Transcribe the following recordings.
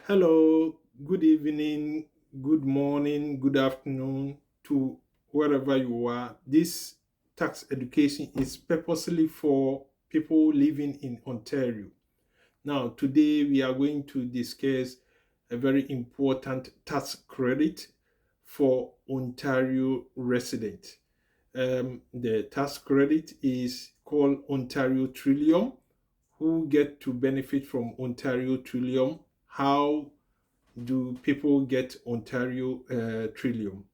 Hello, good evening, good morning, good afternoon to wherever you are. This tax education is purposely for people living in Ontario. Now, today we are going to discuss a very important tax credit for Ontario residents. The tax credit is called Ontario Trillium. Who get to benefit from Ontario Trillium? How do people get Ontario Trillium?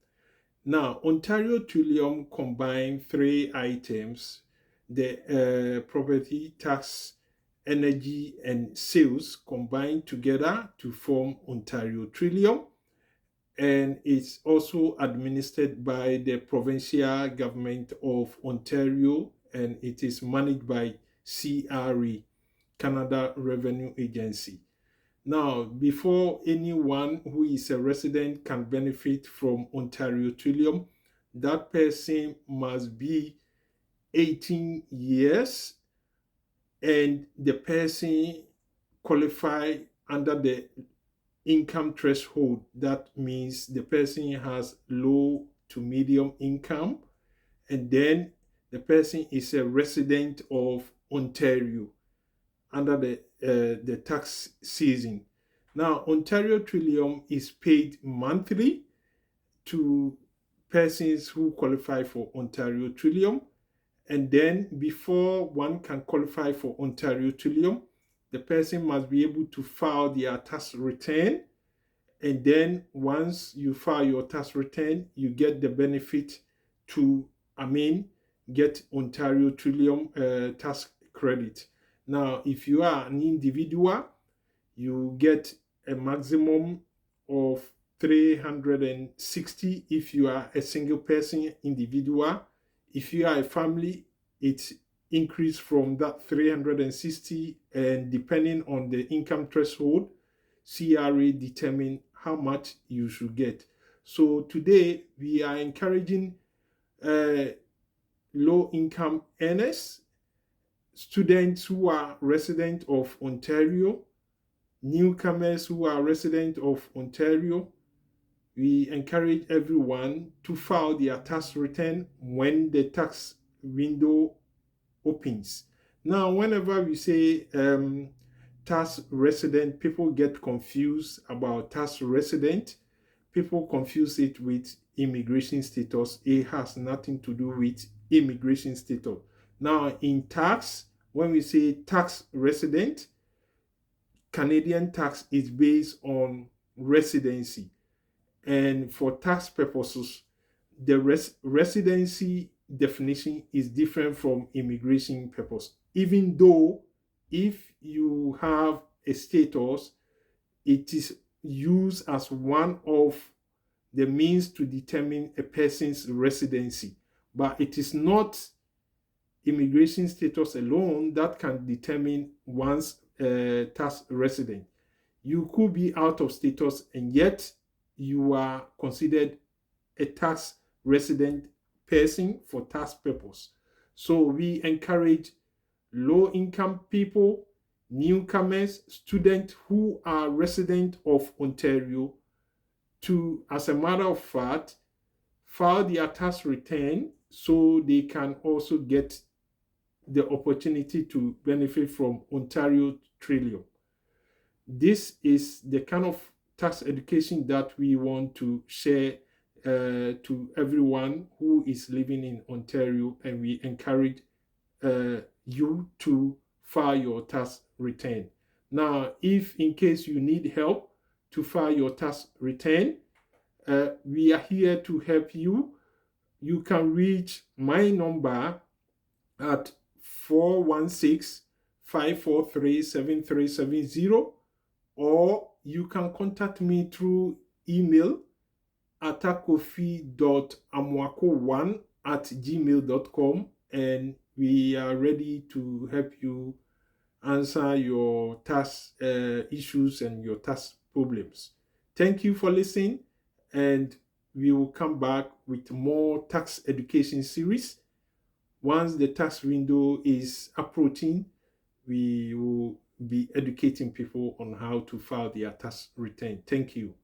Now, Ontario Trillium combine three items: the property tax, energy, and sales combined together to form Ontario Trillium. And it's also administered by the provincial government of Ontario, and it is managed by CRA, Canada Revenue Agency. Now, before anyone who is a resident can benefit from Ontario Trillium, that person must be 18 years and the person qualify under the income threshold. That means the person has low to medium income, and then the person is a resident of Ontario under the tax season. Now, Ontario Trillium is paid monthly to persons who qualify for Ontario Trillium. And then, before one can qualify for Ontario Trillium, the person must be able to file their tax return. And then, once you file your tax return, you get the benefit to, get Ontario Trillium tax credit. Now, if you are an individual, you get a maximum of 360 if you are a single person individual. If you are a family, it's increased from that 360, and depending on the income threshold, CRA determine how much you should get. So today we are encouraging uh, low income earners, students who are resident of Ontario, newcomers who are resident of Ontario. We encourage everyone to file their tax return when the tax window opens. Now, whenever we say tax resident, people get confused about tax resident. People confuse it with immigration status. It has nothing to do with immigration status. Now, in tax, when we say tax resident, Canadian tax is based on residency. And for tax purposes, the residency definition is different from immigration purpose. Even though if you have a status, it is used as one of the means to determine a person's residency. But it is not immigration status alone that can determine one's tax resident. You could be out of status and yet you are considered a tax resident person for tax purpose. So we encourage low income people, newcomers, students who are resident of Ontario to, as a matter of fact, file their tax return so they can also get the opportunity to benefit from Ontario Trillium. This is the kind of tax education that we want to share to everyone who is living in Ontario, and we encourage you to file your tax return. Now, if in case you need help to file your tax return, we are here to help you. You can reach my number at 416-543-7370, or you can contact me through email at takofi.amwako1@gmail.com, and we are ready to help you answer your tax issues and your tax problems. Thank you for listening, and we will come back with more tax education series. Once the tax window is approaching, we will be educating people on how to file their tax return. Thank you.